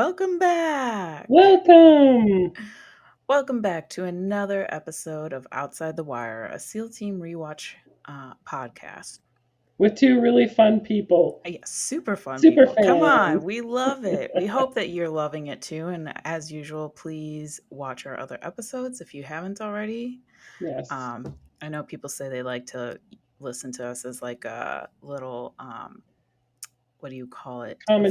Welcome back. Welcome Welcome back to another episode of Outside the Wire, a SEAL Team Rewatch podcast. with two really fun people. Yes, super fun Super people. Come fans. on, we love it. We hope that you're loving it too. And as usual, please watch our other episodes if you haven't already. Yes. I know people say they like to listen to us as like a little what do you call it? Voiceover.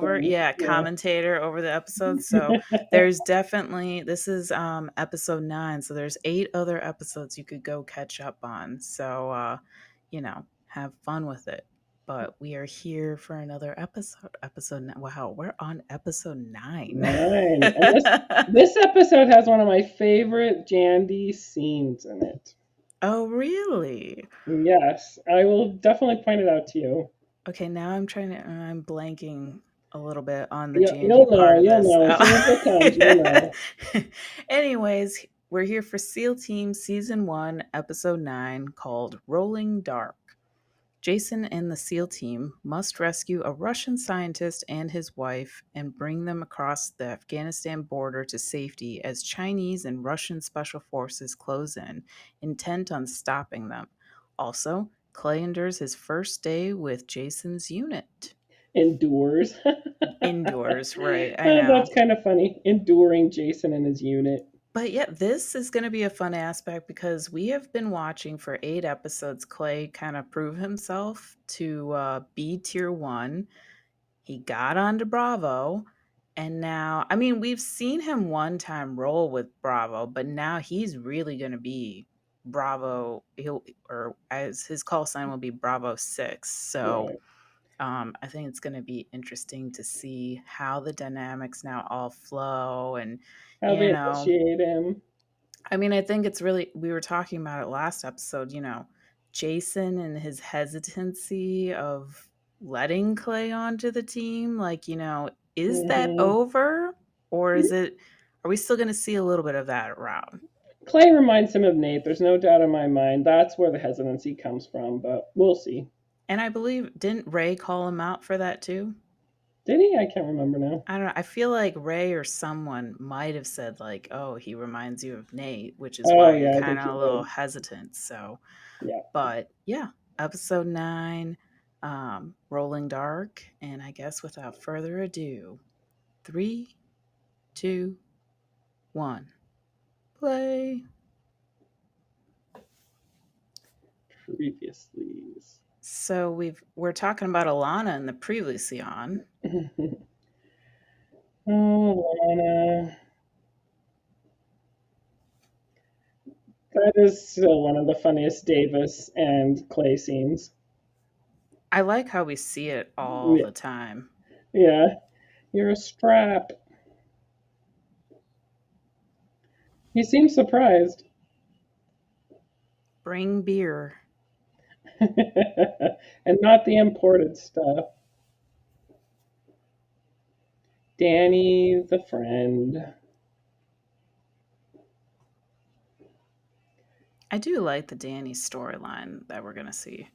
Commentation. Yeah, Yeah. commentator over the episodes. So there's definitely this is episode 9, so there's 8 other episodes you could go catch up on. So have fun with it. But we are here for another episode. Wow, we're on episode 9. Nine. And this episode has one of my favorite Jandy scenes in it. Oh, really? Yes. I will definitely point it out to you. Okay, now I'm blanking a little bit on the You'll Jandy know. part of You'll this. know. As soon as it comes, you'll know. Anyways, we're here for SEAL Team Season 1, Episode 9, called Rolling Dark. Jason and the SEAL team must rescue a Russian scientist and his wife and bring them across the Afghanistan border to safety as Chinese and Russian special forces close in, intent on stopping them. Also, Clay endures his first day with Jason's unit. Endures. Indoors, right? I That's know. kind of funny. Enduring Jason and his unit. But yeah, this is going to be a fun aspect because we have been watching for 8 episodes Clay kind of prove himself to be tier 1. He got onto Bravo, and now, I mean, we've seen him one time roll with Bravo, but now he's really going to be Bravo. Or as his call sign will be Bravo 6. So Right. I think it's going to be interesting to see how the dynamics now all flow. And, How you they know, initiate him. I mean, I think it's really, we were talking about it last episode, Jason and his hesitancy of letting Clay onto the team. Like, is that Hmm. over, or are we still going to see a little bit of that around? Clay reminds him of Nate. There's no doubt in my mind. That's where the hesitancy comes from, but we'll see. And I believe, didn't Ray call him out for that too? Did he? I can't remember now. I don't know. I feel like Ray or someone might have said, like, oh, he reminds you of Nate, which is Oh, why you're yeah, I kind think of he a little did. hesitant. So, Yeah. but yeah, episode 9, Rolling Dark. And I guess without further ado, 3, 2, 1, play. Previously. So we're talking about Alana in the previously on. Oh, Lana. That is still one of the funniest Davis and Clay scenes. I like how we see it all the time. Yeah. You're a strap. He seems surprised. Bring beer. And not the imported stuff. Danny the friend. I do like the Danny storyline that we're going to see.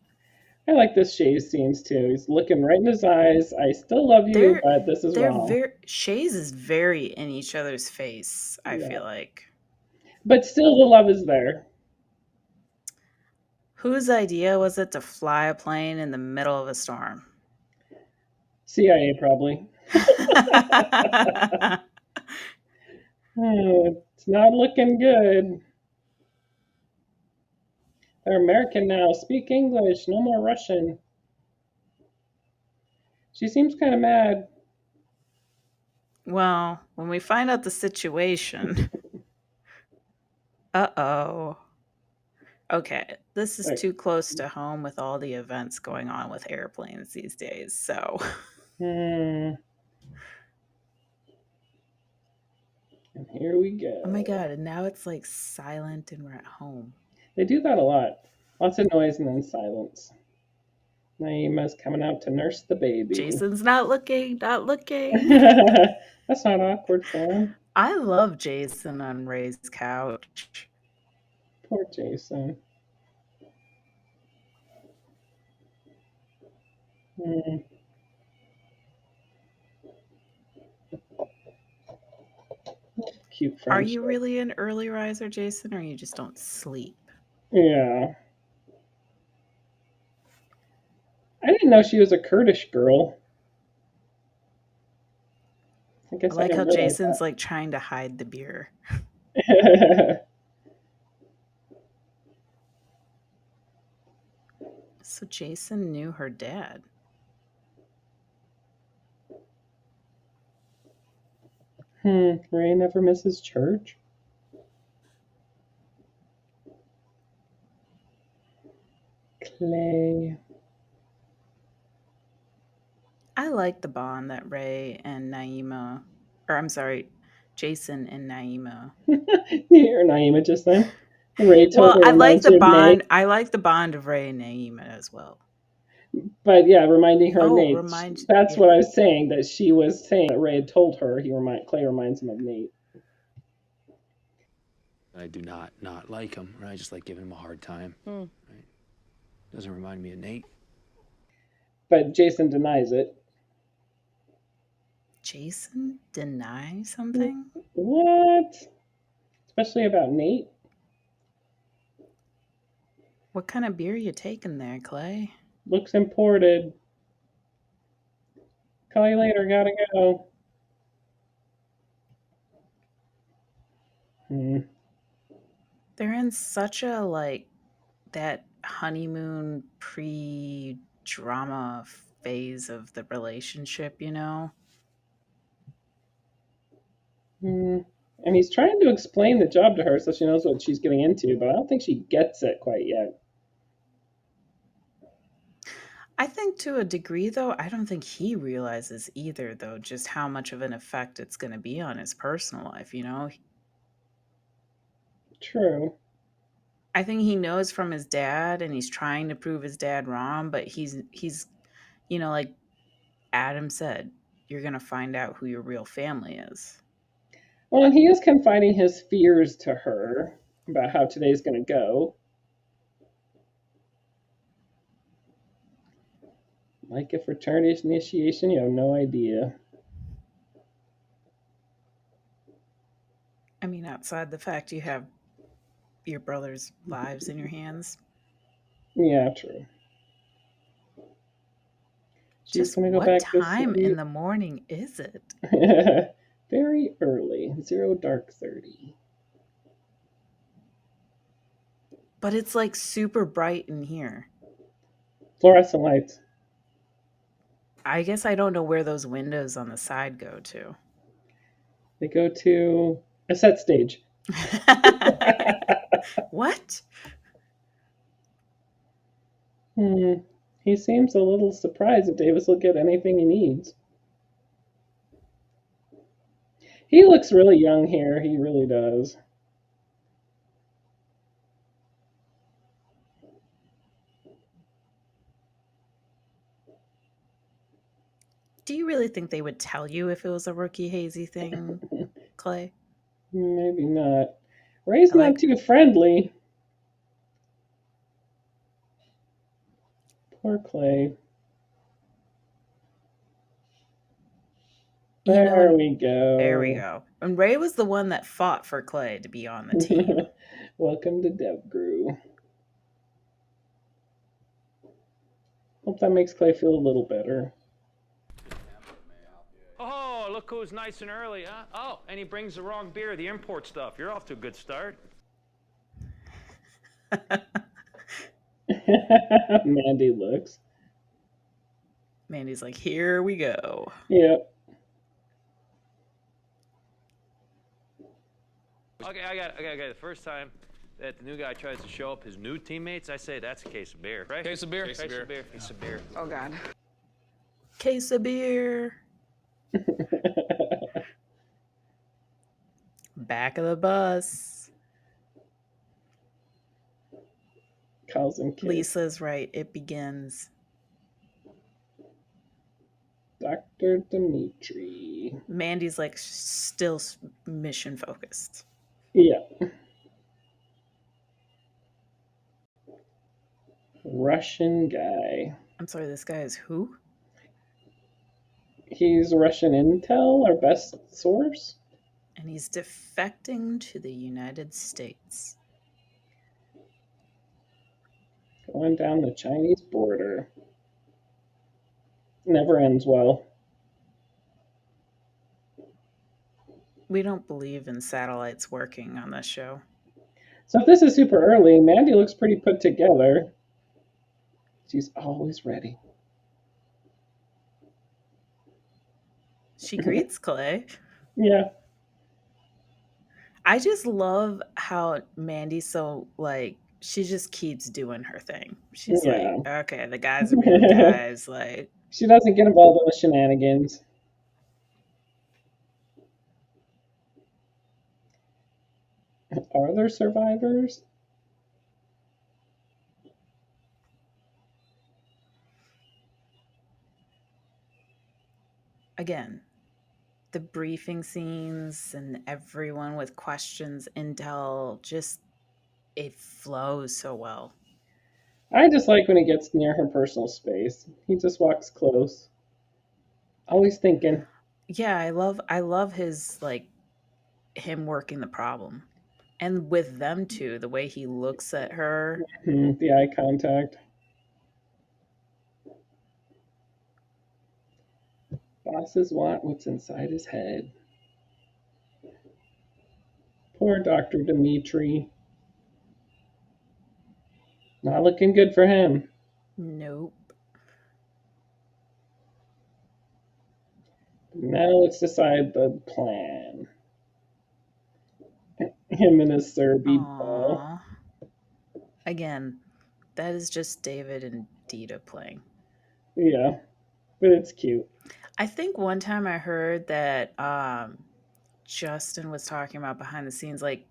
I like this Shays scenes too. He's looking right in his eyes. I still love you, They're but this is they're wrong. very Shays is very in each other's face, I Yeah. feel like. But still the love is there. Whose idea was it to fly a plane in the middle of a storm? CIA probably. Oh, it's not looking good. They're American now. Speak English. No more Russian. She seems kind of mad. Well, when we find out the situation, uh-oh. Okay, this is Like, too close to home with all the events going on with airplanes these days. So, hmm. And here we oh my go. god, and now it's like silent and we're at home. They do that a lot. Lots of noise and then silence. Naima's coming out to nurse the baby. Jason's not looking, not looking. That's not awkward for him. I love Jason on Ray's couch. Poor Jason. Hmm. cute Are you friendship. really an early riser, Jason, or you just don't sleep? Yeah. I didn't know she was a Kurdish girl. I I guess I like how didn't realize Jason's like trying to hide the beer. that. So Jason knew her dad. Ray never misses church. Clay. I like the bond that Jason and Naima. You hear Naima just then? Ray Well, totally reminds you of Nate. I like the bond of Ray and Naima as well. But yeah, reminding her of Oh, Nate. remind That's what yeah. I was saying, that she was saying that Ray had told her Clay reminds him of Nate. I do not like him, and I just like giving him a hard time. Right? Doesn't remind me of Nate. But Jason denies it. Jason deny something? What? Especially about Nate? What kind of beer you taking there, Clay? Looks imported. Call you later, gotta go. Hmm. They're in such a like that honeymoon pre-drama phase of the relationship, you know? Hmm. And he's trying to explain the job to her so she knows what she's getting into, but I don't think she gets it quite yet. I think to a degree though, I don't think he realizes either though just how much of an effect it's going to be on his personal life, you know? True. I think he knows from his dad and he's trying to prove his dad wrong, but he's like Adam said, you're going to find out who your real family is. Well, and he is confiding his fears to her about how today's going to go. Like a fraternity initiation, you have no idea. I mean, outside the fact you have your brother's lives in your hands. Yeah, true. She's Just going to go what back to time in sleep. the morning is it? Very early, 0 dark 30. But it's like super bright in here. Fluorescent lights. I guess I don't know where those windows on the side go to. They go to a set stage. What? Hmm. He seems a little surprised that Davis will get anything he needs. He looks really young here. He really does. Do you really think they would tell you if it was a rookie hazy thing, Clay? Maybe not. Ray's I not like too friendly. Poor Clay. There and we there we go. go. And Ray was the one that fought for Clay to be on the team. Welcome to DevGru. Hope that makes Clay feel a little better. Oh, look who's nice and early, huh? Oh, and he brings the wrong beer, the import stuff. You're off to a good start. Mandy looks. Mandy's like, here we go. Yep. Okay, I got the first time that the new guy tries to show up his new teammates, I say that's a case of beer, right? Case of beer. Case of beer. Case of beer. Oh, God. Case of beer. Back of the bus. Calls him kid. Lisa's right. It begins. Dr. Dimitri. Mandy's like still mission focused. Yeah. Russian guy. I'm sorry, this guy is who? He's Russian intel, our best source. And he's defecting to the United States. Going down the Chinese border. Never ends well. We don't believe in satellites working on this show. So if this is super early, Mandy looks pretty put together. She's always ready. She greets Clay. Yeah. I just love how Mandy's so like she just keeps doing her thing. She's like, Yeah. okay, the guys are being guys. Like, She doesn't get involved in the shenanigans. Are there survivors? again, the briefing scenes and everyone with questions, intel, just it flows so well. I just like when he gets near her personal space. He just walks close. Always thinking. Yeah, I love his like him working the problem. And with them too, the way he looks at her. The eye contact. Bosses want what's inside his head. Poor Dr. Dimitri. Not looking good for him. Nope. Now let's decide the plan. Him and his Serby ball. Aww. Again, that is just David and Dita playing. Yeah, but it's cute. I think one time I heard that Justin was talking about behind the scenes, like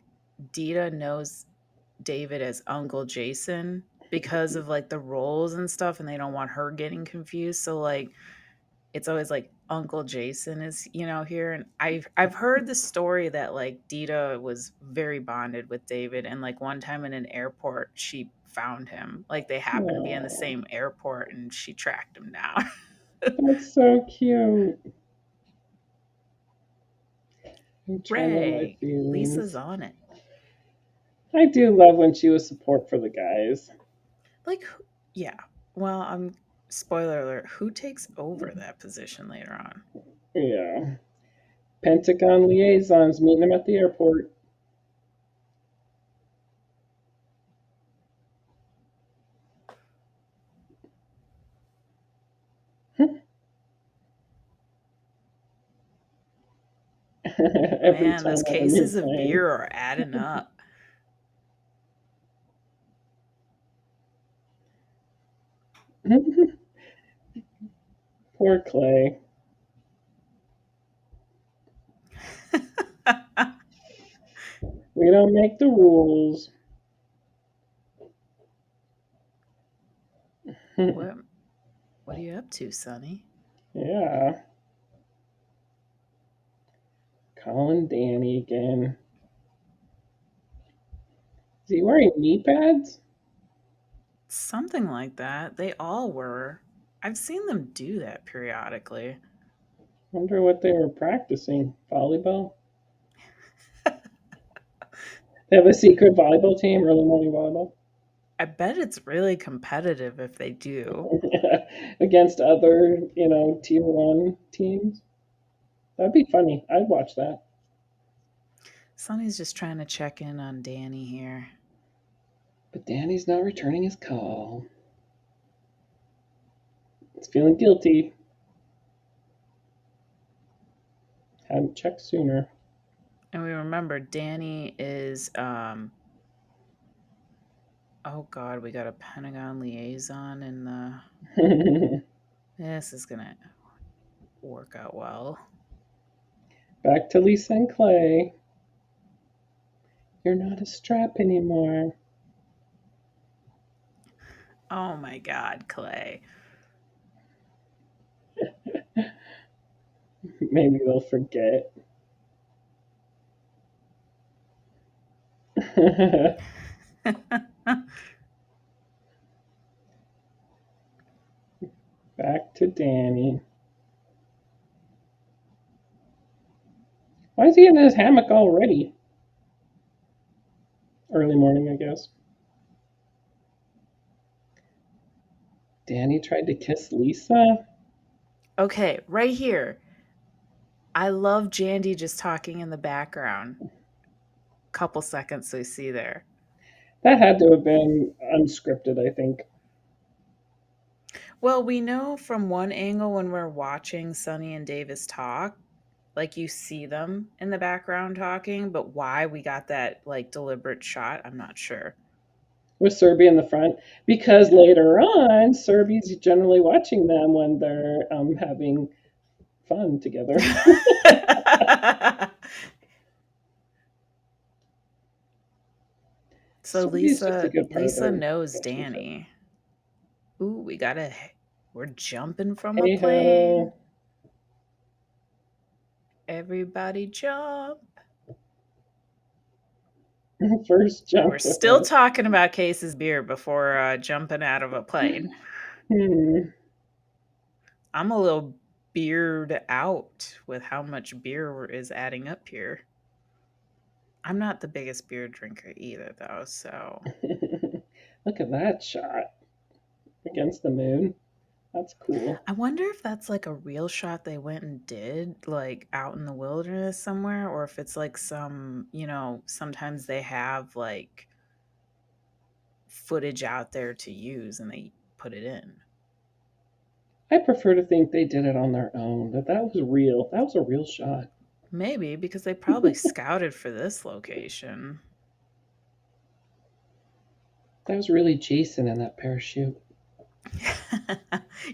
Dita knows David as Uncle Jason because of like the roles and stuff, and they don't want her getting confused. So like it's always like Uncle Jason is, here. And I've heard the story that like Dita was very bonded with David, and like one time in an airport she found him. Like they happened to be in the Aww, same airport and she tracked him down. that's so cute. I'm trying on my Ray, Lisa's feelings. on it. I do love when she was support for the guys. Like, yeah. Well, spoiler alert. Who takes over that position later on? Yeah. Pentagon liaisons meeting him at the airport. Every Man, time those on a new cases of plane. beer are adding up. Poor Clay. We don't make the rules. what What are you up to, Sonny? Yeah. Calling Danny again. Is he wearing knee pads? Something like that. They all were. I've seen them do that periodically. Wonder what they were practicing. Volleyball? They have a secret volleyball team, early morning volleyball. I bet it's really competitive if they do. Against other, tier one teams. That'd be funny. I'd watch that. Sonny's just trying to check in on Danny here. But Danny's not returning his call. He's feeling guilty. Hadn't checked sooner. And we remember Danny is oh god, we got a Pentagon liaison in the this is gonna work out well. Back to Lisa and Clay. You're not a strap anymore. Oh my god, Clay. Maybe they'll forget. Back to Danny. Why is he in his hammock already? Early morning, I guess. Danny tried to kiss Lisa. Okay, right here. I love Jandy just talking in the background. Couple seconds we see there. That had to have been unscripted, I think. Well, we know from one angle when we're watching Sonny and Davis talk, like you see them in the background talking, but why we got that like deliberate shot, I'm not sure. With Serby in the front, because Yeah. later on, Serby's generally watching them when they're having fun together. So Serby's just a Lisa good part of Lisa their knows relationship. Danny. Ooh, we're jumping from a Hey plane. ho. Everybody jump. First And we're jump with still it. talking about Case's beer before jumping out of a plane. Hmm. I'm a little beard out with how much beer is adding up here. I'm not the biggest beer drinker either, though, so Look at that shot against the moon. That's cool. I wonder if that's like a real shot they went and did, like out in the wilderness somewhere, or if it's like sometimes they have like footage out there to use and they put it in. I prefer to think they did it on their own. That was real. That was a real shot. Maybe because they probably scouted for this location. That was really Jason in that parachute.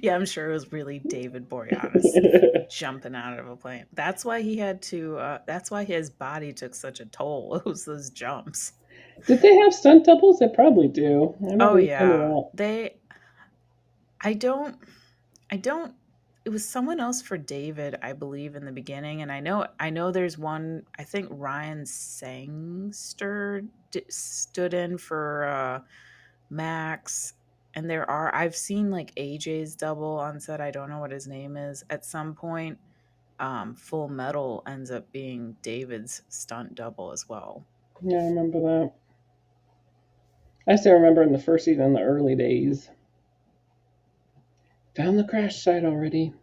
Yeah, I'm sure it was really David Boreanaz jumping out of a plane. That's why he had to. That's why his body took such a toll. It was those jumps. Did they have stunt doubles? They probably do. I Oh never looked into yeah, that. they. I don't. I don't. It was someone else for David, I believe, in the beginning, and I know. There's one. I think Ryan Sangster stood in for Max, and I've seen like AJ's double on set. I don't know what his name is. At some point, Full Metal ends up being David's stunt double as well. Yeah, I remember that. I still remember in the first season, in the early days. Found the crash site already.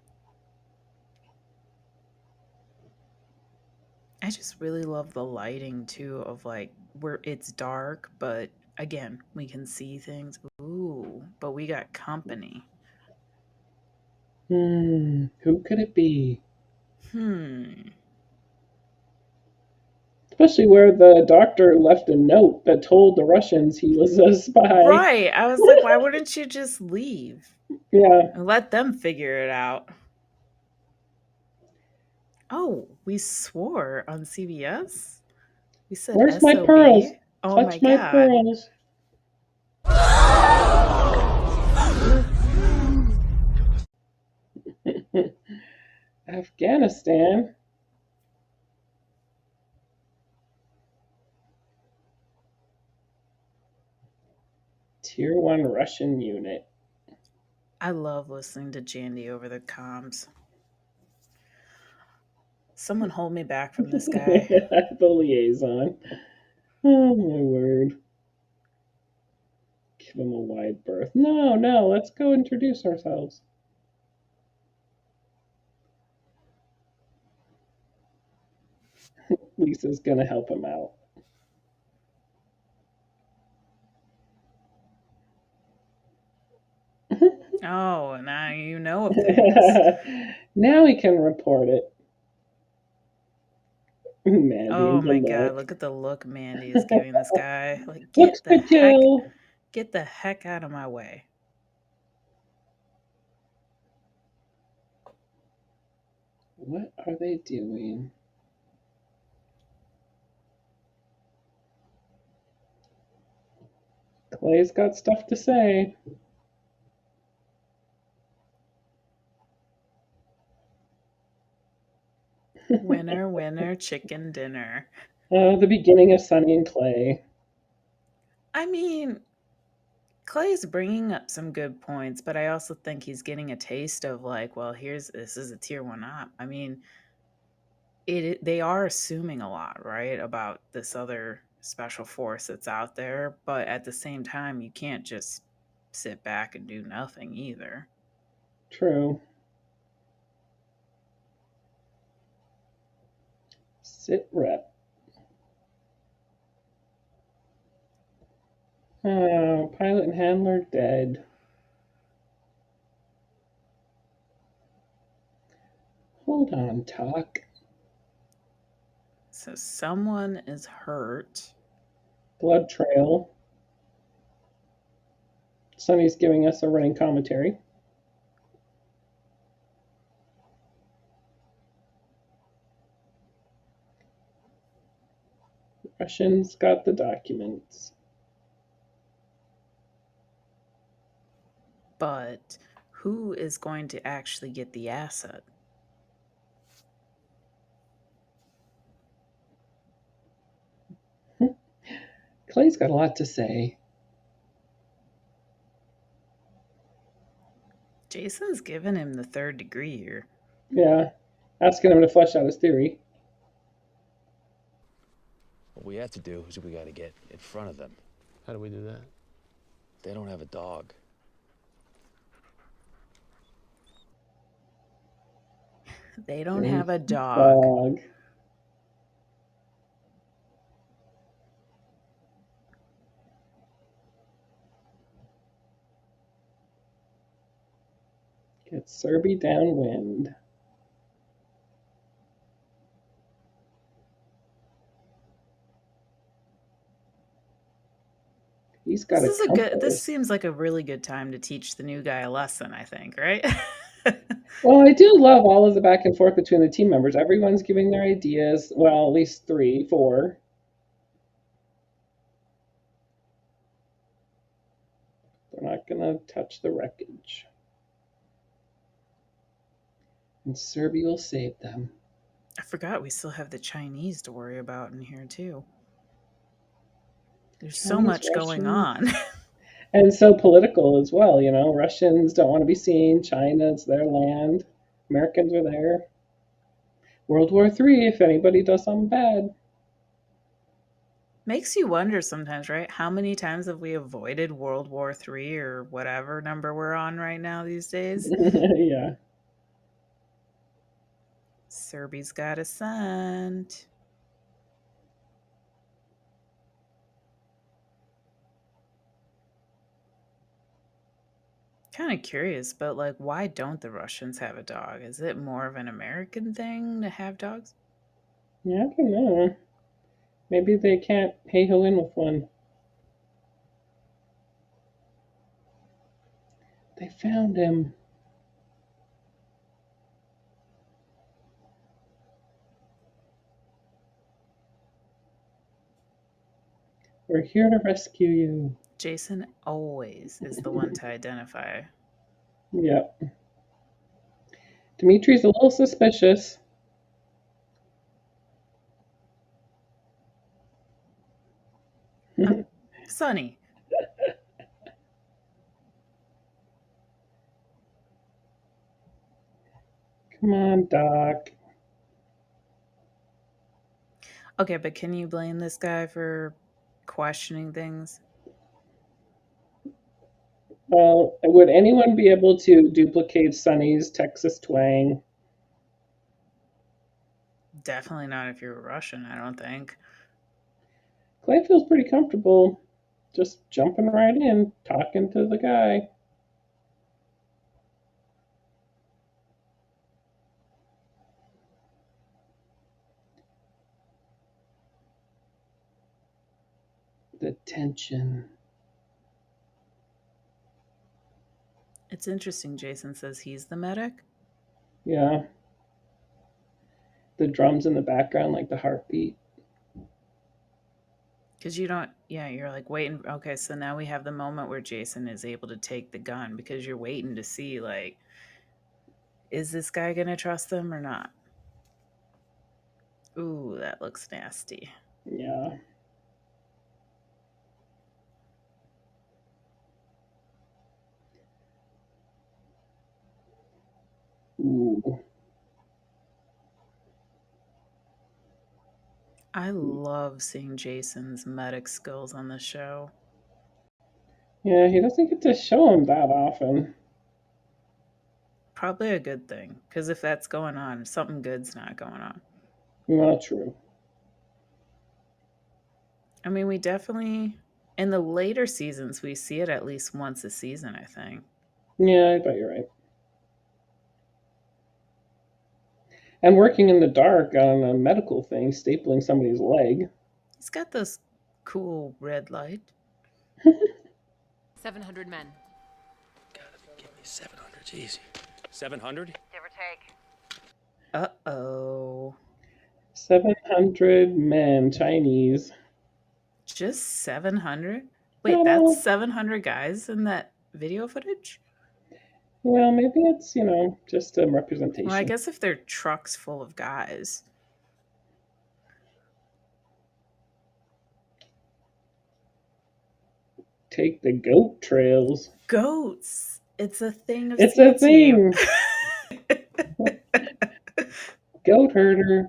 I just really love the lighting too, of like where it's dark, but again, we can see things. Ooh, but we got company. Who could it be? Hmm. Especially where the doctor left a note that told the Russians he was a spy. Right. I was like, why wouldn't you just leave Yeah. and let them figure it out? Oh, we swore on CBS. We said Where's my pearls? SOB. Oh my Touch my God. pearls. Afghanistan. Tier 1 Russian unit. I love listening to Jandy over the comms. Someone hold me back from this guy. The liaison. Oh my word. Give him a wide berth. No, no, let's go introduce ourselves. Lisa's gonna help him out. Oh, now you know of things. Now he can report it. Mandy Oh and the my God, look. look at the look Mandy is giving this guy. Like, Looks could kill. get the heck out of my way. What are they doing? Clay's got stuff to say. Winner, winner, chicken dinner. Oh, the beginning of Sunny and Clay. I mean, Clay's bringing up some good points, but I also think he's getting a taste of like, well, this is a tier one op. I mean, they are assuming a lot, right, about this other special force that's out there, but at the same time, you can't just sit back and do nothing either. True. Sit rep. Pilot and handler dead. Hold on, Talk. So someone is hurt. Blood trail. Sonny's giving us a running commentary. Russians got the documents. But who is going to actually get the asset? Clay's got a lot to say. Jason's given him the third degree here. Yeah, asking him to flesh out his theory. What we have to do is we got to get in front of them. How do we do that? They don't have a dog. They don't have a dog. Get Serby downwind. He's got This is a a good. This compass. seems like a really good time to teach the new guy a lesson, I think, right? Well, I do love all of the back and forth between the team members. Everyone's giving their ideas. Well, at least 3, 4. They're not going to touch the wreckage. And Serby will save them. I forgot we still have the Chinese to worry about in here too. There's so Chinese, much going on. And so political as well, you know. Russians don't want to be seen. China's their land. Americans are there. World War III, if anybody does something bad. Makes you wonder sometimes, right? How many times have we avoided World War III or whatever number we're on right now these days? Yeah. Serby's got a son. Kind of curious, but like, why don't the Russians have a dog? Is it more of an American thing to have dogs? Yeah, I don't know. Maybe they can't hey-ho in with one. They found him. We're here to rescue you. Jason always is the one to identify. Yep. Dimitri's a little suspicious. Sonny. Come on, Doc. Okay, but can you blame this guy for questioning things? Well, would anyone be able to duplicate Sonny's Texas twang? Definitely not if you're Russian, I don't think. Clay feels pretty comfortable just jumping right in, talking to the guy. The tension. It's interesting, Jason says he's the medic. Yeah. The drums in the background, like the heartbeat. Because you don't, yeah, you're like waiting. Okay, so now we have the moment where Jason is able to take the gun because you're waiting to see, like, is this guy going to trust them or not? Ooh, that looks nasty. Yeah. Ooh. I love seeing Jason's medic skills on the show. Yeah, he doesn't get to show them that often. Probably a good thing, because if that's going on, something good's not going on. Not true. I mean, we definitely, in the later seasons, we see it at least once a season, I think. Yeah, I bet you're right. And working in the dark on a medical thing, stapling somebody's leg. He's got this cool red light. 700 men. Gotta give me 700. Easy. 700? Give or take. Uh-oh. 700 men, Chinese. Just 700? Wait, Ta-da. that's 700 guys in that video footage? Well, maybe it's, just a representation. Well, I guess if they're trucks full of guys. Take the goat trails. Goats. It's a thing of It's SEAL a thing. Team. Goat herder.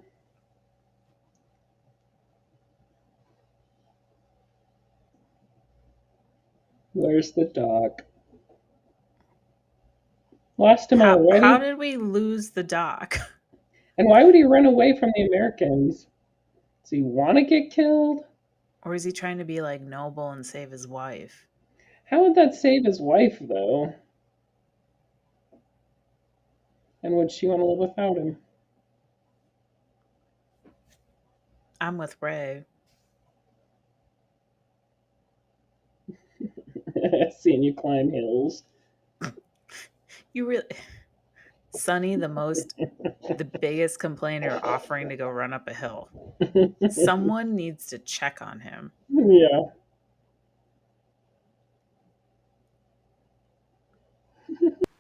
Where's the dog? Lost him already? How did we lose the doc? And why would he run away from the Americans? Does he want to get killed? Or is he trying to be like noble and save his wife? How would that save his wife, though? And would she want to live without him? I'm with Ray. Seeing you climb hills. You really. Sonny, the biggest complainer, offering to go run up a hill. Someone needs to check on him. Yeah.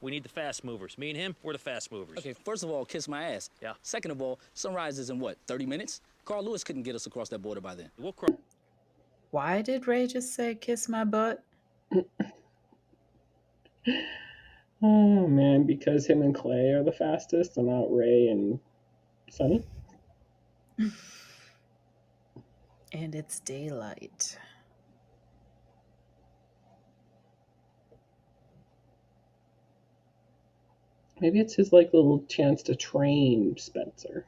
We need the fast movers. Me and him, we're the fast movers. Okay, first of all, kiss my ass. Yeah. Second of all, sunrise is in what, 30 minutes? Carl Lewis couldn't get us across that border by then. We'll cross. Why did Ray just say kiss my butt? Oh, man, because him and Clay are the fastest and not Ray and Sonny. And it's daylight. Maybe it's his little chance to train Spencer.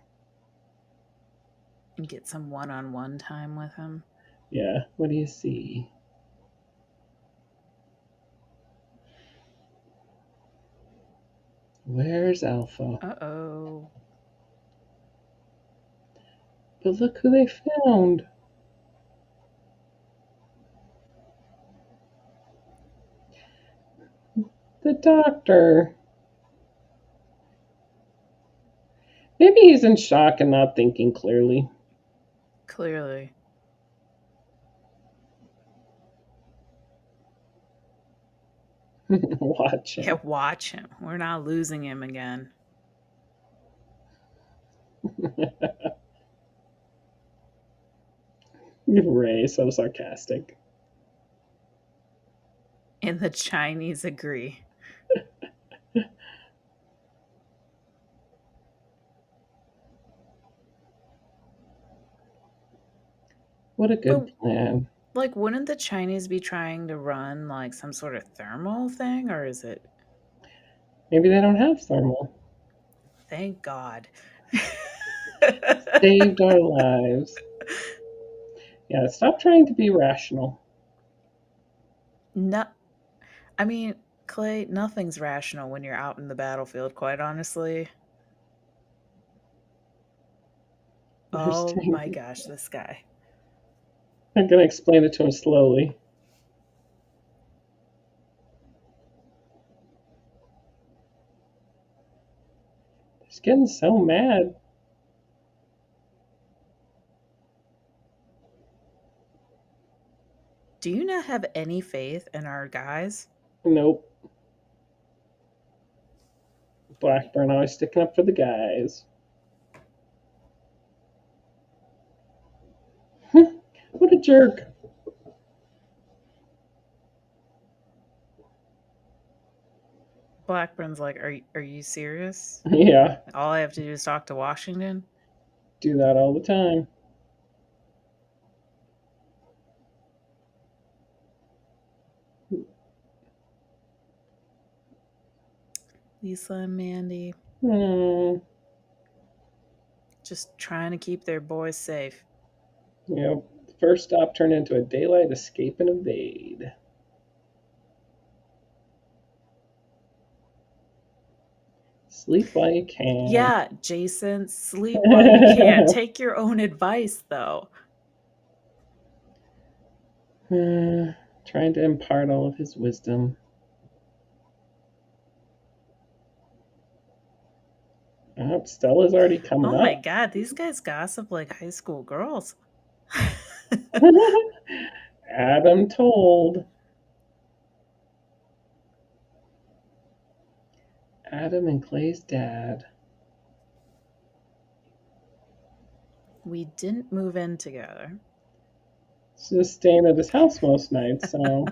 And get some one-on-one time with him. Yeah, what do you see? Where's Alpha? Uh-oh. But look who they found. The doctor. Maybe he's in shock and not thinking clearly. Clearly. Watch him. Yeah, watch him. We're not losing him again. Ray, so sarcastic. And the Chinese agree. What a good plan. Wouldn't the Chinese be trying to run some sort of thermal thing, or is it? Maybe they don't have thermal. Thank God. Saved our lives. Yeah, stop trying to be rational. No, I mean, Clay, nothing's rational when you're out in the battlefield, quite honestly. Oh my gosh, this guy. I'm going to explain it to him slowly. He's getting so mad. Do you not have any faith in our guys? Nope. Blackburn always sticking up for the guys. What a jerk. Blackburn's like, are you serious? Yeah, All I have to do is talk to Washington? do that all the time. Lisa and Mandy. Hmm. Just trying to keep their boys safe. Yep. First stop turned into a daylight escape and evade. Sleep while you can. Yeah, Jason, sleep while you can. Take your own advice, though. Trying to impart all of his wisdom. Oh, Stella's already coming Oh my up. god, these guys gossip like high school girls. Adam told. Adam and Clay's dad. We didn't move in together. Just staying at his house most nights, so.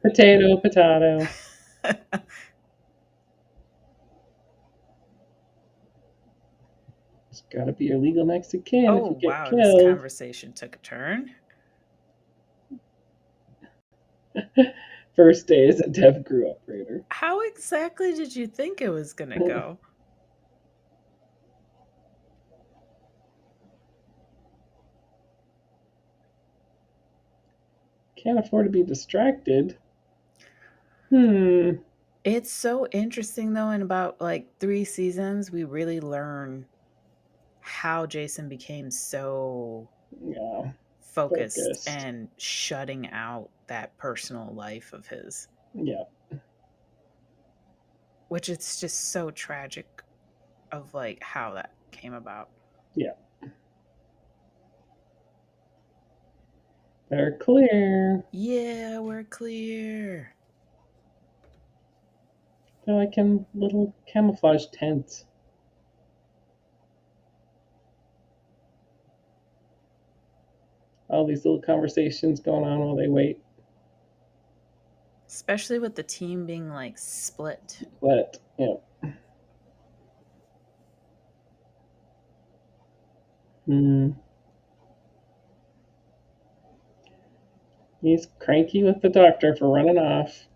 Potato, potato. It's gotta be your legal next of kin if Oh you get wow, this killed. conversation took a turn. First day as a dev grew up raider. How exactly did you think it was gonna go? Can't afford to be distracted. It's so interesting though, in about like 3 seasons, we really learn how Jason became so Yeah. focused Focused. and shutting out that personal life of his, Yeah. which it's just so tragic of like how that came about. Yeah. They're clear. Yeah, we're clear. They're like in little camouflage tents. All these little conversations going on while they wait. Especially with the team being like split. But, yeah. He's cranky with the doctor for running off.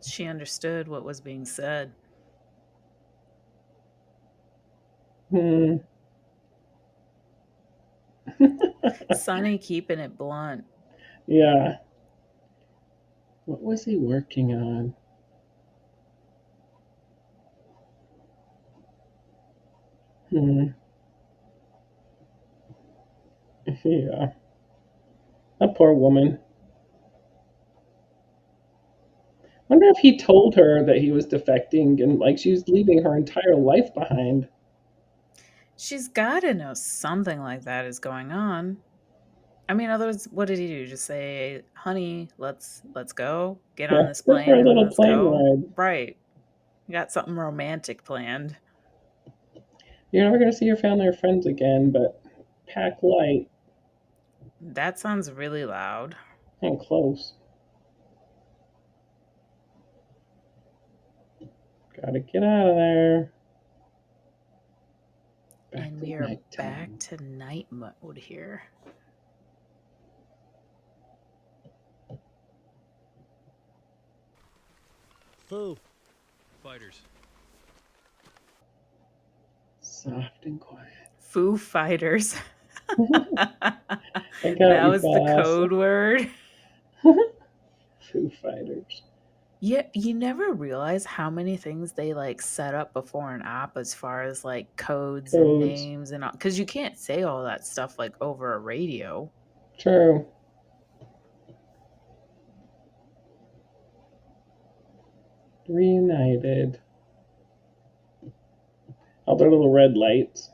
She understood what was being said. Sonny keeping it blunt. Yeah. What was he working on? Yeah. That poor woman. Wonder if he told her that he was defecting and like she was leaving her entire life behind. She's got to know something like that is going on. I mean, otherwise, what did he do? Just say, "Honey, let's go. Get on Yeah, this go for plane a and little let's plane go." ride. Right. You got something romantic planned. You're never gonna see your family or friends again, but pack light That sounds really loud. and close. Gotta get out of there. And we are back to night mode here. Foo. Fighters. Soft and quiet. Foo Fighters. I got That you, was the boss. code word. Foo Fighters. Yeah, you never realize how many things they like set up before an op as far as like codes and names and all, because you can't say all that stuff like over a radio. True. Reunited. All their little red lights.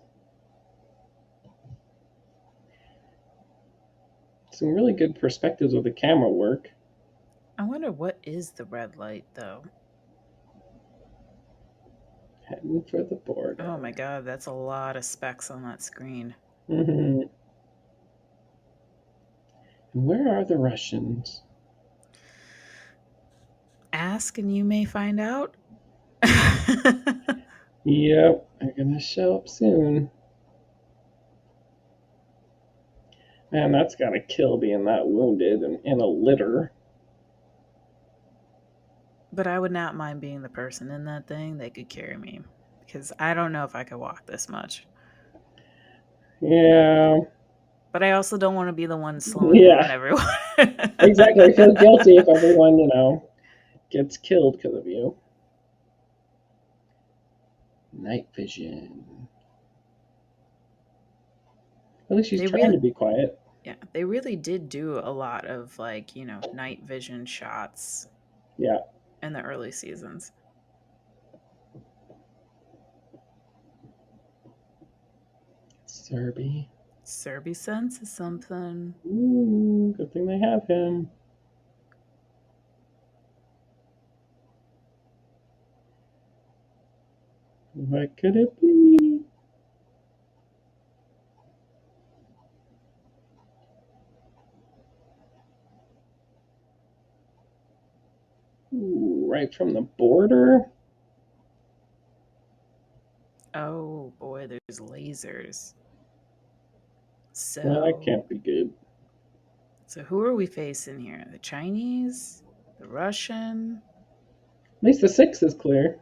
Some really good perspectives of the camera work. I wonder what is the red light though. Heading for the border. Oh my god, that's a lot of specs on that screen. And where are the Russians? Ask and you may find out. Yep, they're gonna show up soon. Man, that's gotta kill being that wounded and in a litter. But I would not mind being the person in that thing that could carry me. Because I don't know if I could walk this much. Yeah, But I also don't want to be the one slowing down yeah, everyone. exactly. I feel guilty if everyone, gets killed because of you. Night vision. At least she's They trying really, to be quiet. yeah, they really did do a lot of night vision shots Yeah. in the early seasons. Serby. Serby sense is something. Ooh, good thing they have him. What could it be? Ooh, right from the border? Oh boy, there's lasers. That So, can't be good. so who are we facing here? The Chinese? The Russian? At least the 6 is clear.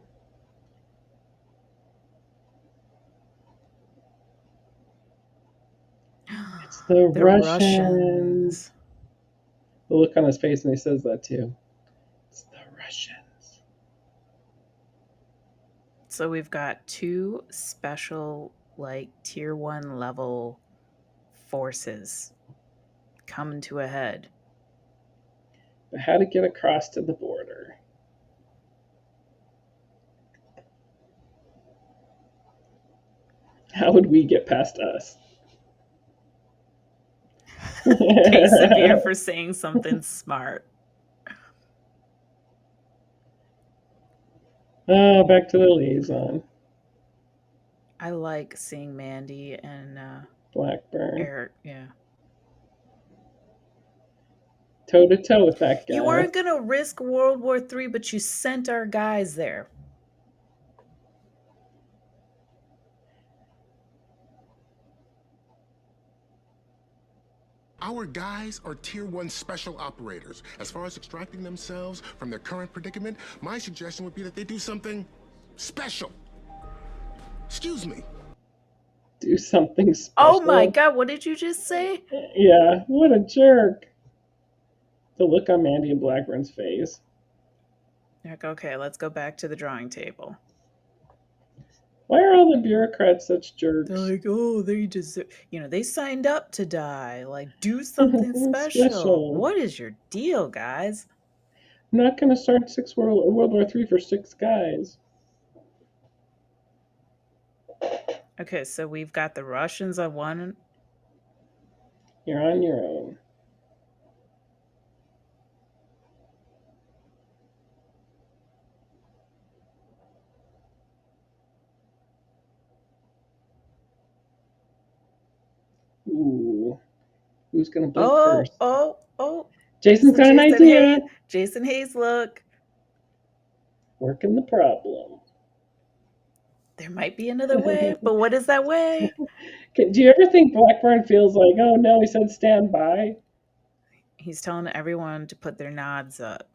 It's the The Russians. Russians. The look on his face, and he says that too. It's the Russians. So we've got two special, tier 1 level forces coming to a head. But how to get across to the border? How would we get past us? Pay severe for saying something smart. Oh, back to the liaison. I like seeing Mandy and Blackburn. Eric. Yeah. Toe to toe with that guy. You weren't going to risk World War III, but you sent our guys there. Our guys are Tier 1 special operators. As far as extracting themselves from their current predicament, my suggestion would be that they do something special. Excuse me. Do something special. Oh my God, what did you just say? Yeah, what a jerk. The look on Mandy and Blackburn's face. Like, okay, let's go back to the drawing table. Why are all the bureaucrats such jerks? They're like, oh, they deserve, they signed up to die. Like, do something special. What is your deal, guys? I'm not going to start World War III for 6 guys. Okay, so we've got the Russians on one. You're on your own. Ooh. Who's going to blink first? Oh. Jason's got an idea. Jason Hayes, look. Working the problem. There might be another way, but what is that way? Do you ever think Blackburn feels like, oh no, he said stand by? He's telling everyone to put their nods up.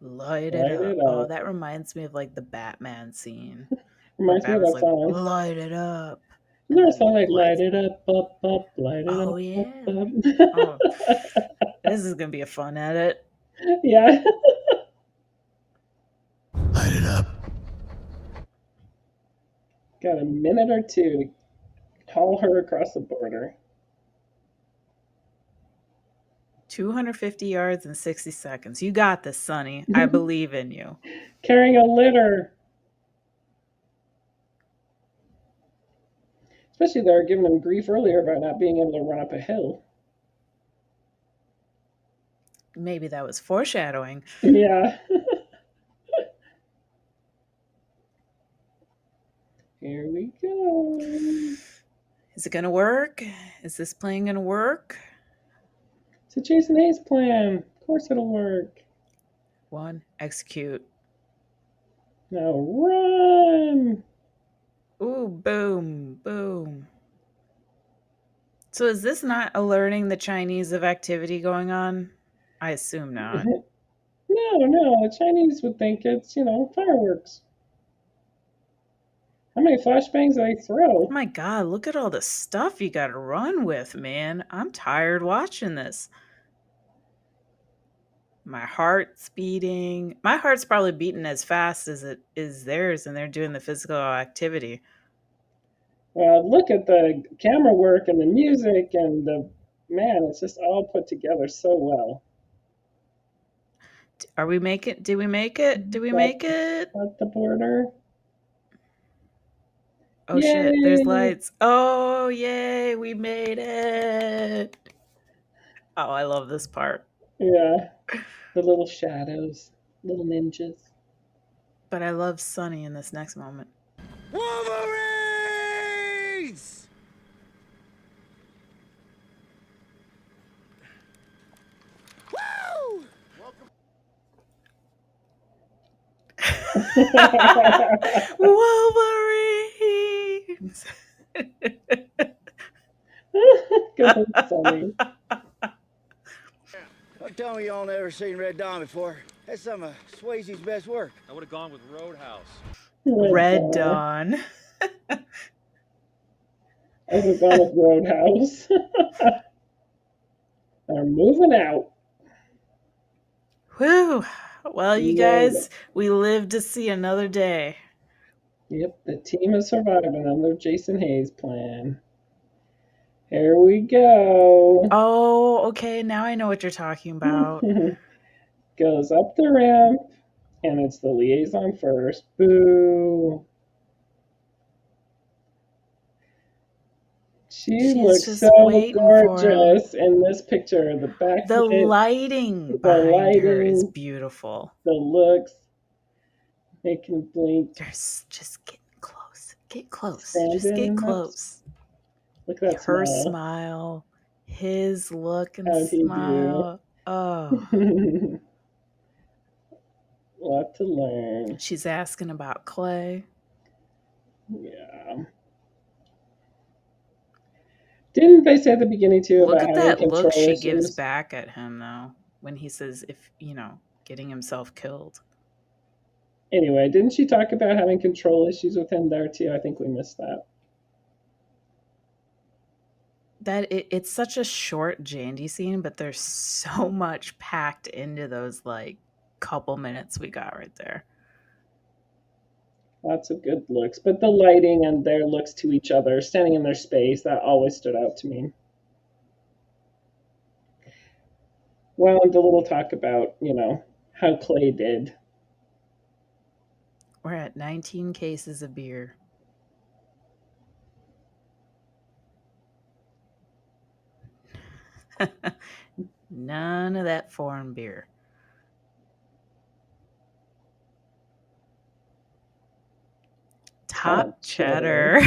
Light it up. Oh, that reminds me of the Batman scene. Reminds me of that song. Light it up. Isn't there a song like light it up, light it up? Oh, yeah. Oh, this is going to be a fun edit. Yeah. Light it up. Got a minute or two to haul her across the border. 250 yards in 60 seconds. You got this, Sonny. I believe in you. Carrying a litter. Especially they were giving him grief earlier about not being able to run up a hill. Maybe that was foreshadowing. Yeah. Here we go. Is it going to work? Is this plan going to work? It's a Jason Hayes plan. Of course it'll work. 1, execute. Now run! Ooh, boom, boom. So is this not alerting the Chinese of activity going on? I assume not. No, the Chinese would think it's, fireworks. How many flashbangs do they Oh throw? my God, look at all the stuff you got to run with, man. I'm tired watching this. My heart's beating. My heart's probably beating as fast as it is theirs, and they're doing the physical activity. Well, look at the camera work and the music and it's just all put together so well. Are we make it? Did we make it? Did we make it? At the border. Oh shit, there's Yay! lights. Oh, yay, we made it. Oh, I love this part. Yeah, the little shadows, little ninjas. But I love Sunny in this next moment. Wolverines! Woo! Wolverines! Good Sunny. Don't tell me y'all never seen Red Dawn before. That's some of Swayze's best work. I would have gone with Roadhouse. Red Dawn. I would have gone with Roadhouse. They're moving out. Whew. Well, you Yeah. guys, we live to see another day. Yep, the team has survived another Jason Hayes plan. Here we go. Oh, okay. Now I know what you're talking about. Goes up the ramp, and it's the liaison first. Boo. She She's looks just so waiting for him. gorgeous in this picture. The backlit, The lighting the behind her is lighting. beautiful. the looks, they can blink. There's just getting close. Get close. Stand Just in get and close. Look at that Her smile. smile, his look and How'd he do? smile. Oh, Lot to learn. she's asking about Clay. Yeah. Didn't they say at the beginning too Look about at having that control look she issues? gives back at him, though, when he says, if, getting himself killed. Anyway, didn't she talk about having control issues with him there too? I think we missed that. It's such a short Jandy scene, but there's so much packed into those, couple minutes we got right there. Lots of good looks, but the lighting and their looks to each other, standing in their space, that always stood out to me. Well, and the little talk about, how Clay did. We're at 19 cases of beer. None of that foreign beer. Top cheddar.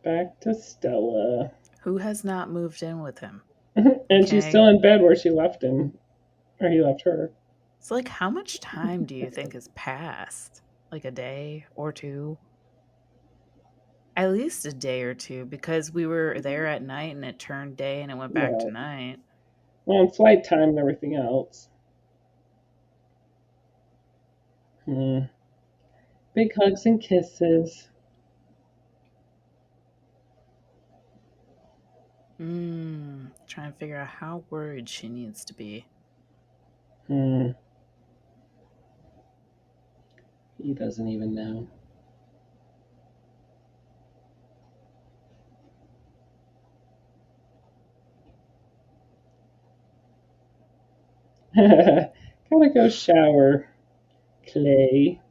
Back to Stella. Who has not moved in with him? And she's Okay. still in bed where she left him. Or he left her. So, how much time do you think has passed? Like a day or two? At least a day or two, because we were there at night and it turned day and it went back to Right. night. Well, and flight time and everything else. Big hugs and kisses. Trying to figure out how worried she needs to be. He doesn't even know. Gotta go shower, Clay.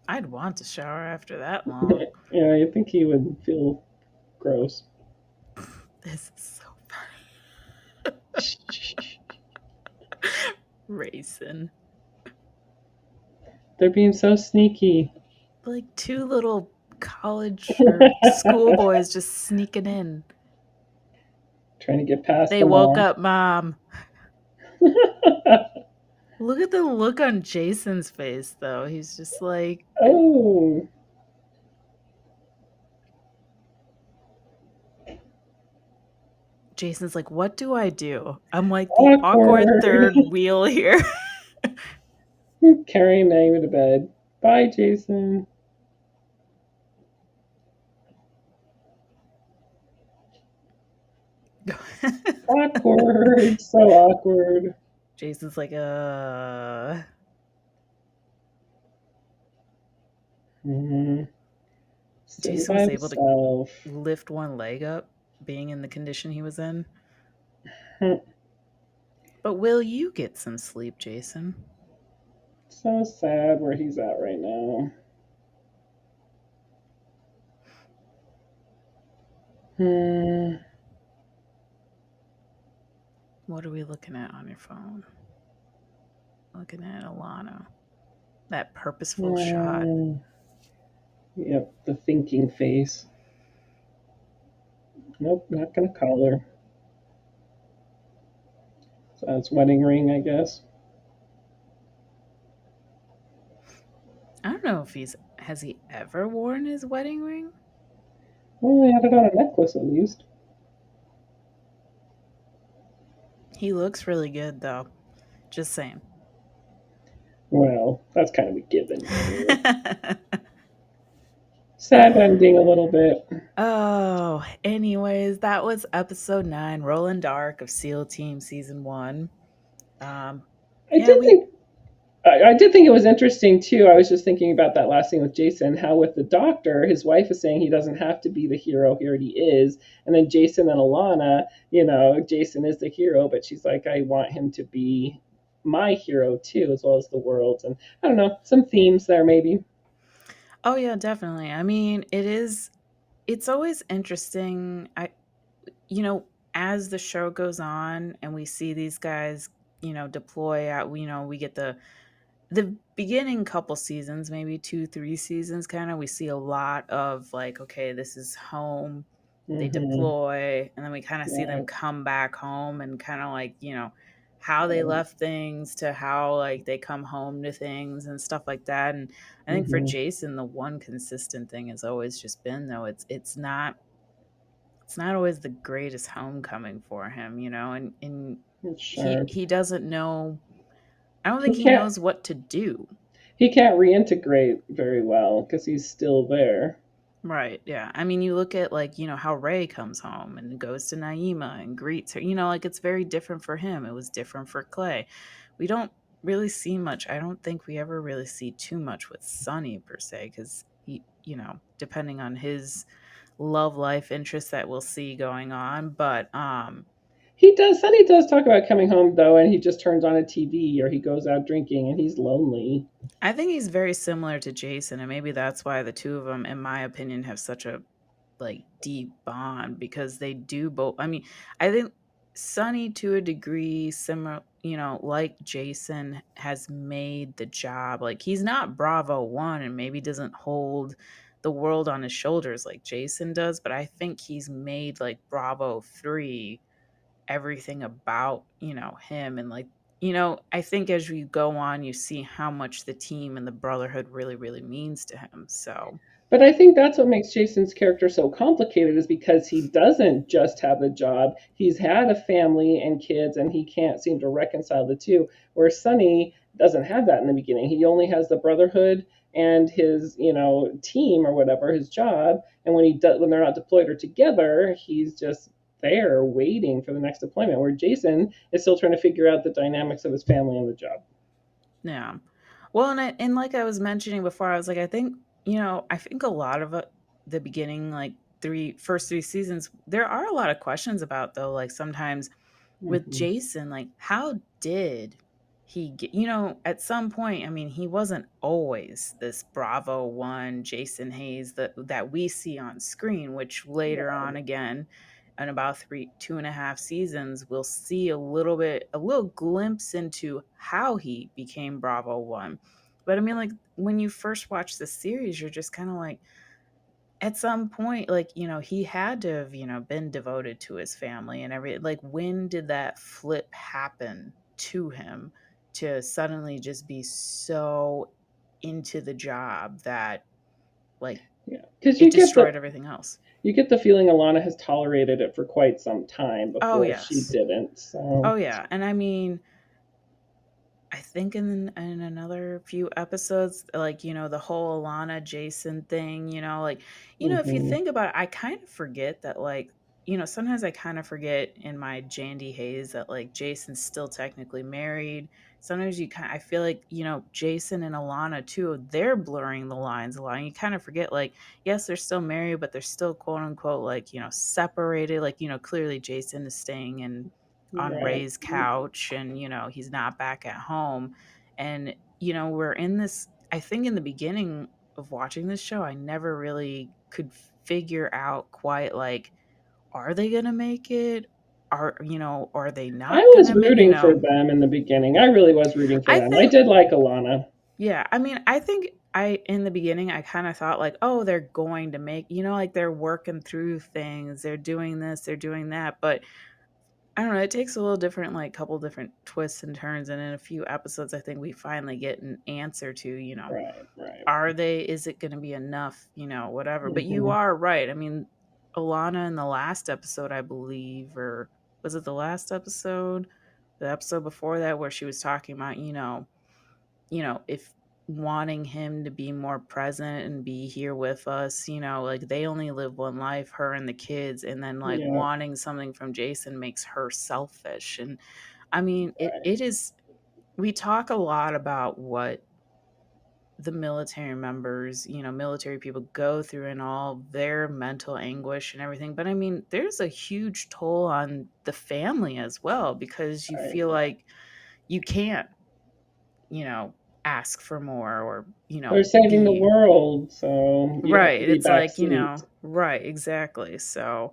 I'd want to shower after that long. Yeah, you think he would feel gross. This is so funny. Racing. They're being so sneaky. Like two little college or schoolboys just sneaking in. Trying to get past They them woke all. up, Mom. Look at the look on Jason's face, though. He's just like, Oh, Jason's like, what do I do? I'm like the awkward awkward. third wheel here. Carrying Naomi to bed. Bye, Jason. Awkward. So awkward. Jason's like, Mm-hmm. Sitting Jason by was able to himself. lift one leg up, being in the condition he was in. But will you get some sleep, Jason? So sad where he's at right now. Hmm. What are we looking at on your phone? Looking at Alana. That purposeful shot. Yep, the thinking face. Nope, not gonna call her. So that's wedding ring, I guess. I don't know if has he ever worn his wedding ring? Well, he had it on a necklace at least. He looks really good though. Just saying. Well, that's kind of a given. Sad ending a little bit. Oh, anyways, that was episode 9, Rolling Dark of SEAL Team Season 1. I did think it was interesting too. I was just thinking about that last scene with Jason, how with the doctor, his wife is saying he doesn't have to be the hero, he already is. And then Jason and Alana, Jason is the hero, but she's like, I want him to be my hero too, as well as the world's. And I don't know, some themes there maybe. Oh yeah, definitely. I mean, it's always interesting. As the show goes on and we see these guys, deploy out, we get the beginning couple seasons, maybe 2-3 seasons, kind of, we see a lot of like, okay, this is home. They Mm-hmm. deploy, and then we kind of see them Right. come back home, and kind of like, how they left things to how like they come home to things and stuff like that. And I think for Mm-hmm. Jason, the one consistent thing has always just been, though, it's not always the greatest homecoming for him, and he Sure. he doesn't know. I don't He think he can't knows what to do. he can't reintegrate very well because he's still there. Right, yeah. I mean, you look at, like, how Ray comes home and goes to Naima and greets her, like, it's very different for him. It was different for Clay. We don't really see much. I don't think we ever really see too much with Sonny per se, because he, depending on his love life interests that we'll see going on. But Sonny does talk about coming home though, and he just turns on a TV or he goes out drinking and he's lonely. I think he's very similar to Jason, and maybe that's why the two of them, in my opinion, have such a like deep bond, because they do both. I mean, I think Sonny, to a degree, similar, like Jason, has made the job. Like, he's not Bravo 1 and maybe doesn't hold the world on his shoulders like Jason does, but I think he's made like Bravo 3 everything about, him. And like, I think as you go on, you see how much the team and the brotherhood really, really means to him. So, But I think that's what makes Jason's character so complicated is because he doesn't just have a job. He's had a family and kids and he can't seem to reconcile the two. Where Sonny doesn't have that in the beginning. He only has the brotherhood and his, team or whatever, his job. And when they're not deployed or together, he's just there waiting for the next deployment. Where Jason is still trying to figure out the dynamics of his family and the job. yeah. Well, and like I was mentioning before, I was like, I think a lot of the beginning, like first 3 seasons, there are a lot of questions about, though. Like, sometimes with Mm-hmm. Jason, like, how did he get, at some point, I mean, he wasn't always this Bravo 1 Jason Hayes that we see on screen, which later on, again, in about 2.5 seasons, we'll see a little glimpse into how he became Bravo 1. But I mean, like, when you first watch the series, you're just kind of like, at some point, like, he had to have, been devoted to his family and like, when did that flip happen to him to suddenly just be so into the job that, like, Yeah, because it destroyed everything else? you get the feeling Alana has tolerated it for quite some time Oh, before she yes. didn't. So Oh, yeah. And I mean, I think in another few episodes, like, the whole Alana Jason thing, like, if you hmm think about it, I kind of forget that, like, sometimes I kind of forget in my Jandy haze that, like, Jason's still technically married. Sometimes I feel like, Jason and Alana too, they're blurring the lines a lot. And you kind of forget, like, yes, they're still married, but they're still quote unquote, like, separated. Like, clearly Jason is staying on right. Ray's couch, and he's not back at home. And we're in this, I think in the beginning of watching this show, I never really could figure out quite, like, are they going to make it? Are they I not going was to make, rooting for them in the beginning. I really was rooting for I them. I think, did like Alana. yeah, I mean, I think in the beginning I kind of thought, like, oh, they're going to make, like, they're working through things, they're doing this, they're doing that. But I don't know, it takes a little different, like, couple different twists and turns, and in a few episodes, I think we finally get an answer to, Right, right. is it gonna be enough, whatever. But you hmm are right. I mean, Alana in the last episode, I believe, or was it the last episode? The episode before that, where she was talking about, if wanting him to be more present and be here with us, like, they only live one life, her and the kids, and then, like, Yeah, wanting something from Jason makes her selfish. And I mean, right, it is, we talk a lot about what the military members, military people go through and all their mental anguish and everything. But I mean, there's a huge toll on the family as well, because you right. feel like you can't, you know, ask for more, or, They're saving the be world, so you have to right. be It's like, backseat. right, exactly. So,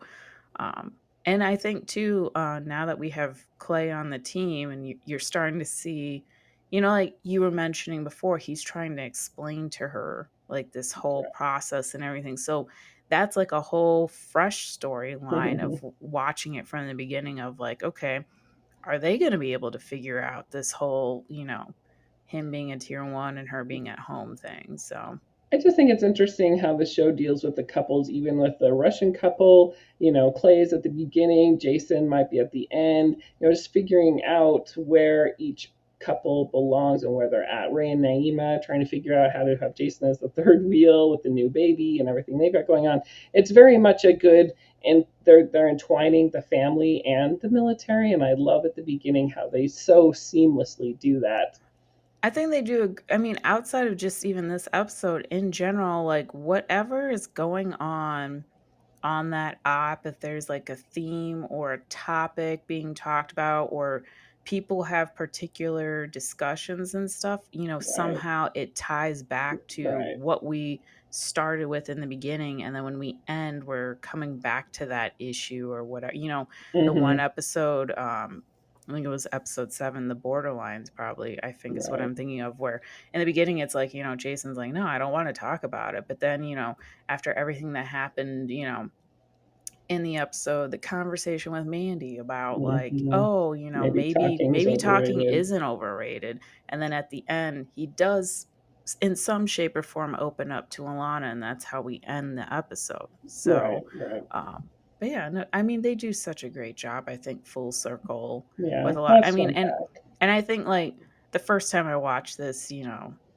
um, and I think too, now that we have Clay on the team, and you're starting to see, like you were mentioning before, he's trying to explain to her, like, this whole process and everything. So that's like a whole fresh storyline of watching it from the beginning of, like, okay, are they going to be able to figure out this whole, him being a tier one and her being at home thing? So, I just think it's interesting how the show deals with the couples, even with the Russian couple. Clay's at the beginning, Jason might be at the end. Just figuring out where each couple belongs and where they're at. Ray and Naima trying to figure out how to have Jason as the third wheel with the new baby and everything they've got going on. It's very much a good, and they're entwining the family and the military, and I love at the beginning how they so seamlessly do that. I think they do. I mean, outside of just even this episode in general, like, whatever is going on that app, if there's like a theme or a topic being talked about, or people have particular discussions and stuff, Right, somehow it ties back to right. what we started with in the beginning. And then when we end, we're coming back to that issue or whatever. The one hmm episode, I think it was episode 7, the borderlines, probably, I think is what Right. I'm thinking of, where in the beginning it's like, Jason's like, no, I don't want to talk about it. But then, after everything that happened, in the episode, the conversation with Mandy about, like, hmm oh, Maybe talking's maybe talking overrated. isn't overrated. And then at the end, he does in some shape or form open up to Alana, and that's how we end the episode. Right, So, right. but yeah, no, I mean, they do such a great job, I think, full circle Yeah, with a lot. I that's mean, fun and fact. I think, like, the first time I watched this,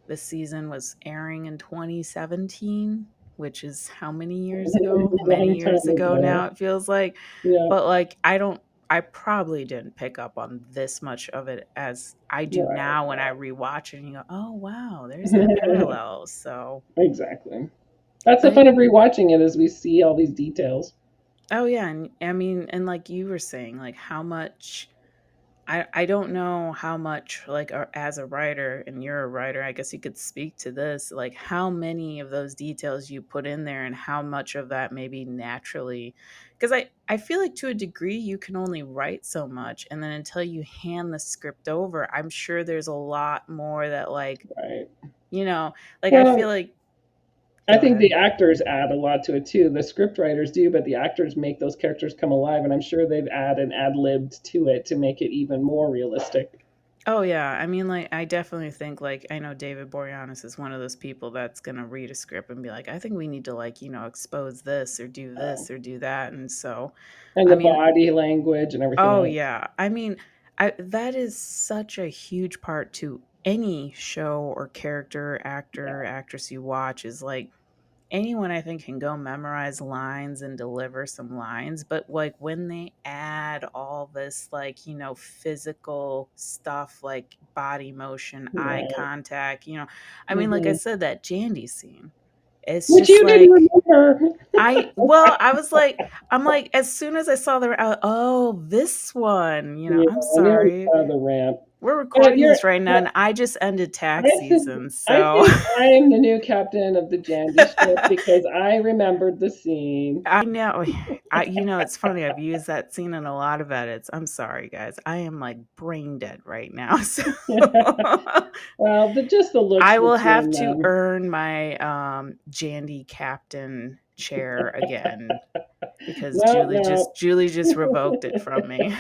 this season was airing in 2017, which is how many years ago? A Many long years time ago ago. now, it feels like. Yeah, But, like, I probably didn't pick up on this much of it as I do right, now when I right. rewatch it and you go, oh, wow, there's that parallel. So, Exactly. That's the but fun of rewatching it, as we see all these details. oh, yeah. And I mean, and like you were saying, like, how much. I don't know how much, like, as a writer, and you're a writer, I guess you could speak to this, like, how many of those details you put in there, and how much of that maybe naturally, because I feel like to a degree you can only write so much, and then until you hand the script over, I'm sure there's a lot more that, like, Right. you know, like, I feel Well, like I Go think ahead. the actors add a lot to it too. The script writers do, but the actors make those characters come alive, and I'm sure they've added and ad-libbed to it to make it even more realistic. Oh yeah, I mean, like, I definitely think, like, I know David Boreanaz is one of those people that's gonna read a script and be like, I think we need to, like, expose this or do Um, this or do that, and so, and I the mean, body language and everything oh else. yeah, I mean, that is such a huge part to any show or character, actor, Yeah. actress you watch is like anyone I think can go memorize lines and deliver some lines, but like when they add all this like, physical stuff like body motion, eye Right. contact, I mean, like I Hmm. said, that Jandy scene, it's Which just you didn't like remember. I was like, I'm like, as soon as I saw oh, this one, Yeah, I'm I never sorry. saw the ramp. We're But recording you're, this right now but and I just ended tax I think season. I So think I am the new captain of the Jandy ship because I remembered the scene. I know. It's funny. I've used that scene in a lot of edits. I'm sorry, guys. I am like brain dead right now. So Well, just the looks I will have between to them. earn my Jandy captain chair again because No, Julie just revoked it from me.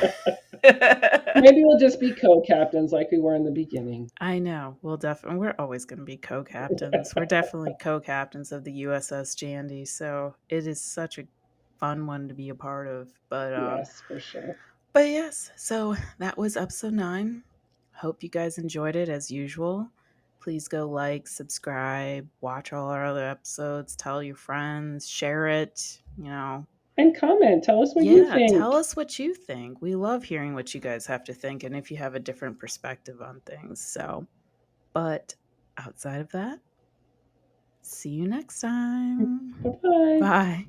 maybe we'll just be co-captains like we were in the beginning. I know. We're always going to be co-captains. We're definitely co-captains of the USS Jandy, so it is such a fun one to be a part of. Yes, for sure. But yes, so that was episode 9. Hope you guys enjoyed it as usual. Please go like, subscribe, watch all our other episodes, tell your friends, share it, And comment. Tell us what you Yeah, think. tell us what you think. We love hearing what you guys have to think and if you have a different perspective on things. So, but outside of that, see you next time. Bye bye. Bye.